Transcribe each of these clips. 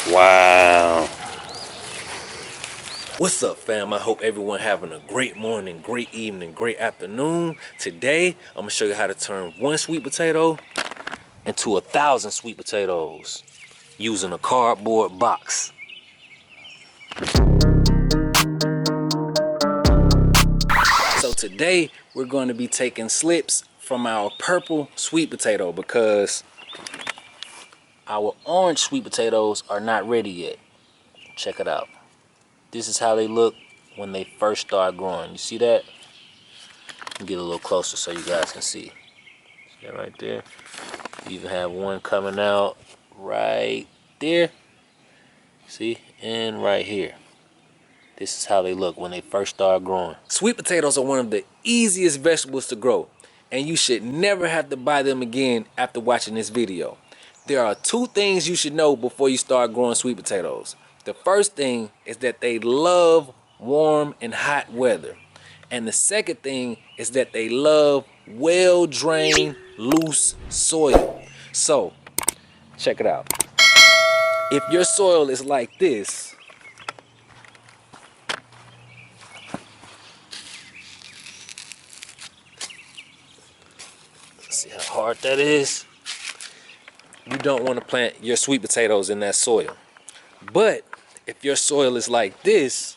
Wow. What's up, fam? I hope everyone having a great morning, great evening, great afternoon. Today, I'm gonna show you how to turn one sweet potato into 1,000 sweet potatoes using a cardboard box. So today, we're going to be taking slips from our purple sweet potato because our orange sweet potatoes are not ready yet. Check it out. This is how they look when they first start growing. You see that? Get a little closer so you guys can see. See that right there? You even have one coming out right there. See? And right here. This is how they look when they first start growing. Sweet potatoes are one of the easiest vegetables to grow, and you should never have to buy them again after watching this video. There are two things you should know before you start growing sweet potatoes. The first thing is that they love warm and hot weather. And the second thing is that they love well-drained, loose soil. So, check it out. If your soil is like this, see how hard that is? You don't want to plant your sweet potatoes in that soil. But if your soil is like this,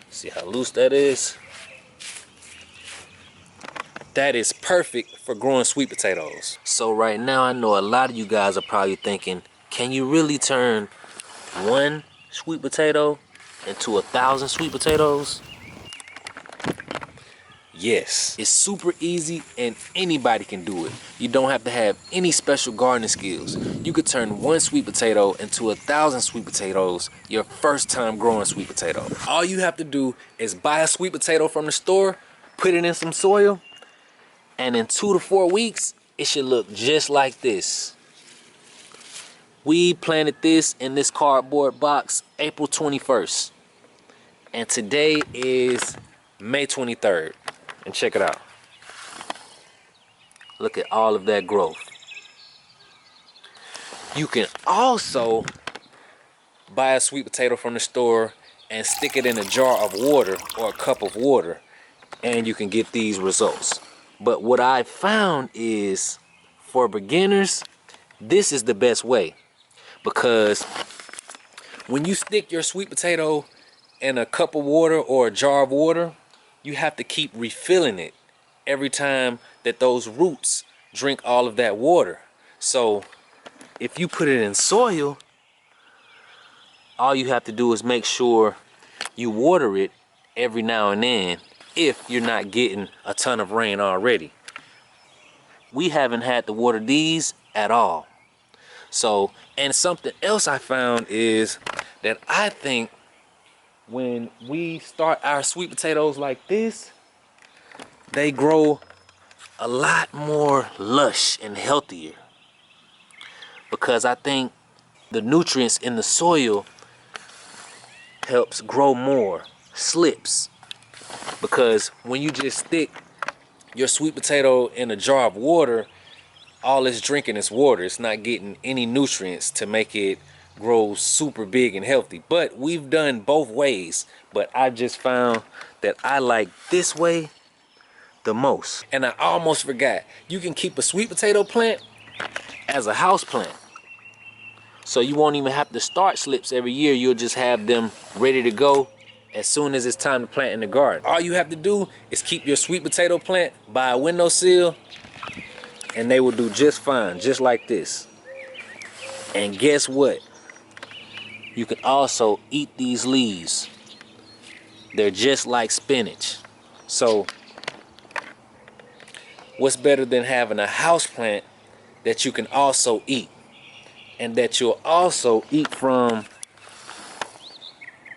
see how loose that is? That is perfect for growing sweet potatoes. So right now, I know a lot of you guys are probably thinking, can you really turn one sweet potato into 1,000 sweet potatoes? Yes, it's super easy and anybody can do it. You don't have to have any special gardening skills. You could turn one sweet potato into 1,000 sweet potatoes your first time growing sweet potato. All you have to do is buy a sweet potato from the store, put it in some soil, and in 2 to 4 weeks, it should look just like this. We planted this in this cardboard box April 21st. And today is May 23rd. And check it out. Look at all of that growth. You can also buy a sweet potato from the store and stick it in a jar of water or a cup of water, and you can get these results. But what I found is, for beginners, this is the best way, because when you stick your sweet potato in a cup of water or a jar of water, you have to keep refilling it every time that those roots drink all of that water. So if you put it in soil, all you have to do is make sure you water it every now and then if you're not getting a ton of rain already. We haven't had to water these at all. So, and something else I found is that I think when we start our sweet potatoes like this, they grow a lot more lush and healthier, because I think the nutrients in the soil helps grow more slips. Because when you just stick your sweet potato in a jar of water, all it's drinking is water. It's not getting any nutrients to make it grow super big and healthy. But we've done both ways, but I just found that I like this way the most. And I almost forgot, you can keep a sweet potato plant as a house plant, so you won't even have to start slips every year. You'll just have them ready to go as soon as it's time to plant in the garden. All you have to do is keep your sweet potato plant by a windowsill, and they will do just fine, just like this. And guess what? You can also eat these leaves. They're just like spinach. So what's better than having a house plant that you can also eat, and that you'll also eat from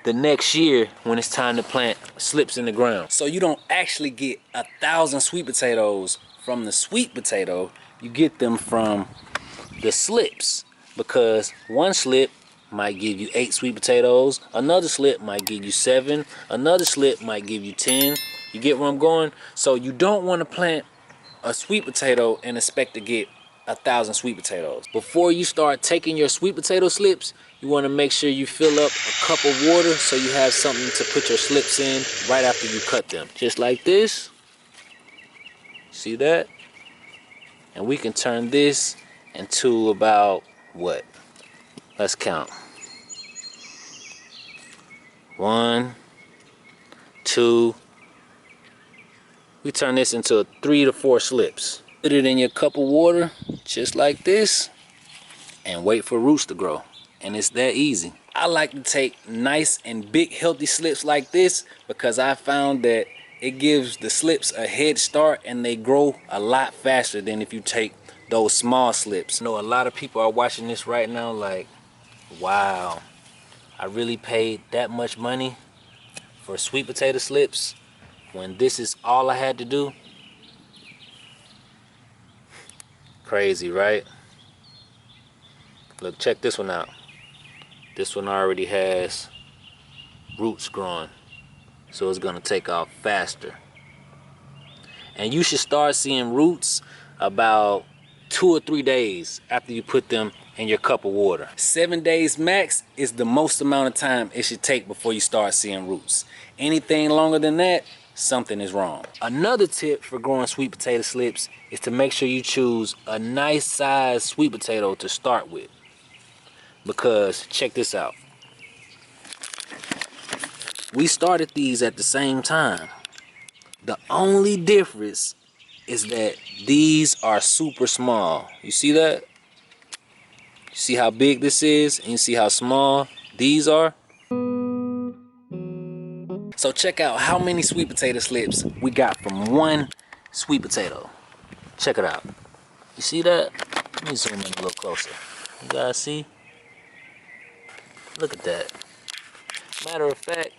the next year when it's time to plant slips in the ground. So you don't actually get 1,000 sweet potatoes from the sweet potato, you get them from the slips, because one slip might give you 8 sweet potatoes, another slip might give you 7, another slip might give you 10. You get where I'm going? So you don't want to plant a sweet potato and expect to get 1,000 sweet potatoes. Before you start taking your sweet potato slips, you want to make sure you fill up a cup of water so you have something to put your slips in right after you cut them. Just like this. See that? And we can turn this into about what? Let's count. 1, 2. We turn this into 3 to 4 slips. Put it in your cup of water, just like this, and wait for roots to grow. And it's that easy. I like to take nice and big healthy slips like this because I found that it gives the slips a head start and they grow a lot faster than if you take those small slips. I know a lot of people are watching this right now like, wow, I really paid that much money for sweet potato slips when this is all I had to do. Crazy, right? Look, check this one out. This one already has roots growing, so it's gonna take off faster. And you should start seeing roots about 2 or 3 days after you put them in your cup of water. 7 days max is the most amount of time it should take before you start seeing roots. Anything longer than that, something is wrong. Another tip for growing sweet potato slips is to make sure you choose a nice sized sweet potato to start with. Because check this out. We started these at the same time. The only difference is that these are super small. You see that? You see how big this is and you see how small these are? So check out how many sweet potato slips we got from one sweet potato. Check it out. You see that? Let me zoom in a little closer. You guys see? Look at that. Matter of fact,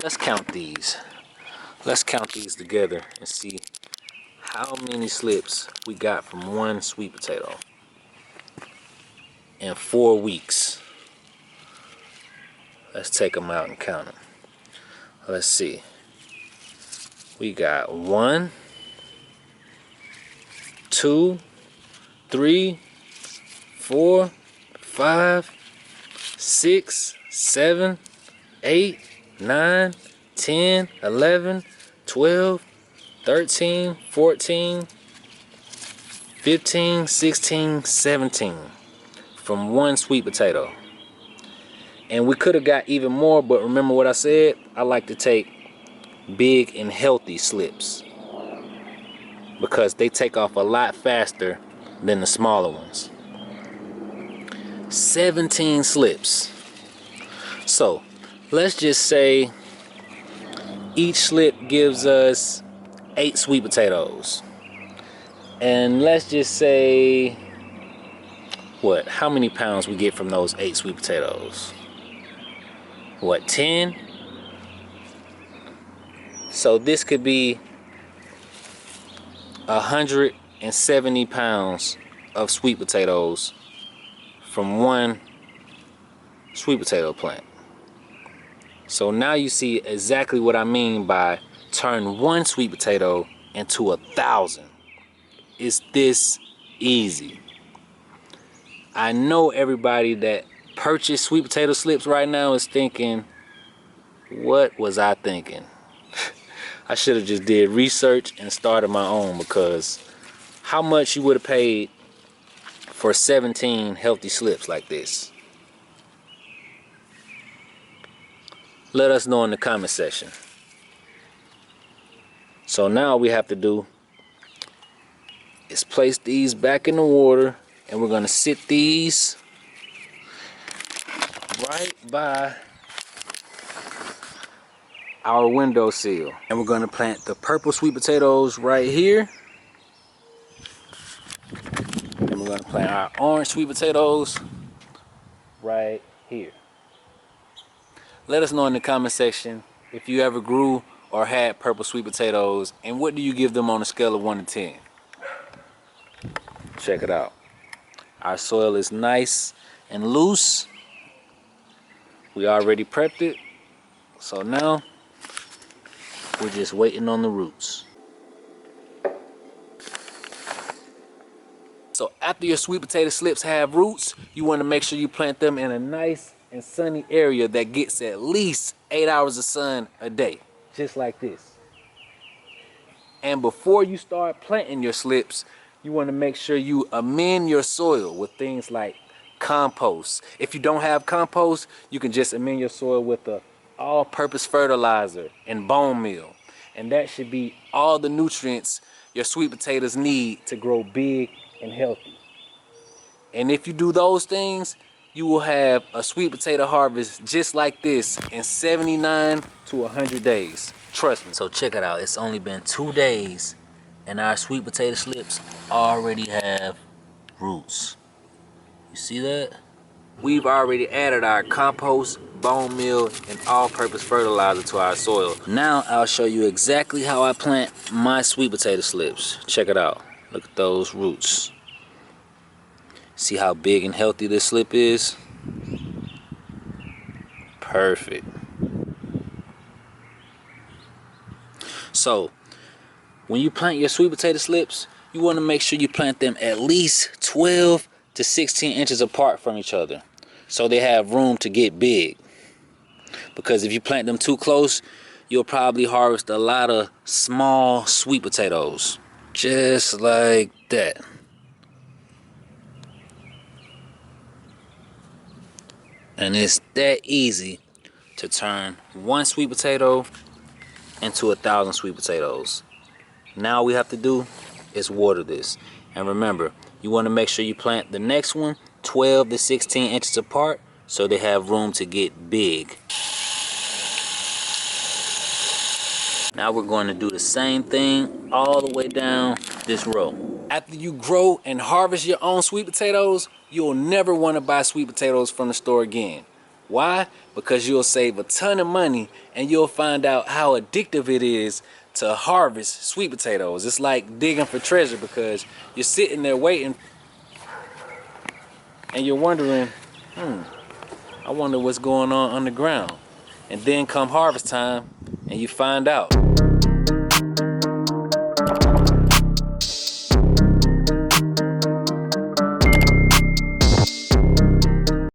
let's count these. Let's count these together and see how many slips we got from one sweet potato in 4 weeks. Let's take them out and count them. Let's see. We got 1, 2, 3, 4, 5, 6, 7, 8, 9, 10, 11, 12, 13, 14, 15, 16, 17 from one sweet potato. And we could have got even more, but remember what I said? I like to take big and healthy slips because they take off a lot faster than the smaller ones. 17 slips. So let's just say each slip gives us 8 sweet potatoes. And let's just say, what, how many pounds we get from those 8 sweet potatoes? What, 10? So this could be 170 pounds of sweet potatoes from one sweet potato plant. So now you see exactly what I mean by turn one sweet potato into 1,000. It's this easy. I know everybody that purchased sweet potato slips right now is thinking, what was I thinking? I should have just did research and started my own, because how much you would have paid for 17 healthy slips like this? Let us know in the comment section. So now all we have to do is place these back in the water, and we're going to sit these right by our windowsill. And we're going to plant the purple sweet potatoes right here. And we're going to plant our orange sweet potatoes right here. Let us know in the comment section if you ever grew or had purple sweet potatoes, and what do you give them on a scale of 1 to 10? Check it out. Our soil is nice and loose. We already prepped it. So now we're just waiting on the roots. So after your sweet potato slips have roots, you want to make sure you plant them in a nice and sunny area that gets at least 8 hours of sun a day, just like this. And before you start planting your slips, you want to make sure you amend your soil with things like compost. If you don't have compost, you can just amend your soil with a all-purpose fertilizer and bone meal. And that should be all the nutrients your sweet potatoes need to grow big and healthy. And if you do those things, you will have a sweet potato harvest just like this in 79 to 100 days. Trust me. So check it out. It's only been 2 days and our sweet potato slips already have roots. You see that? We've already added our compost, bone meal, and all-purpose fertilizer to our soil. Now I'll show you exactly how I plant my sweet potato slips. Check it out. Look at those roots. See how big and healthy this slip is? Perfect. So, when you plant your sweet potato slips, you want to make sure you plant them at least 12 to 16 inches apart from each other, so they have room to get big. Because if you plant them too close, you'll probably harvest a lot of small sweet potatoes. Just like that. And it's that easy to turn one sweet potato into 1,000 sweet potatoes. Now all we have to do is water this. And remember, you want to make sure you plant the next one 12 to 16 inches apart so they have room to get big. Now we're going to do the same thing all the way down this row. After you grow and harvest your own sweet potatoes, you'll never want to buy sweet potatoes from the store again. Why? Because you'll save a ton of money and you'll find out how addictive it is to harvest sweet potatoes. It's like digging for treasure because you're sitting there waiting and you're wondering, I wonder what's going on underground. And then come harvest time and you find out.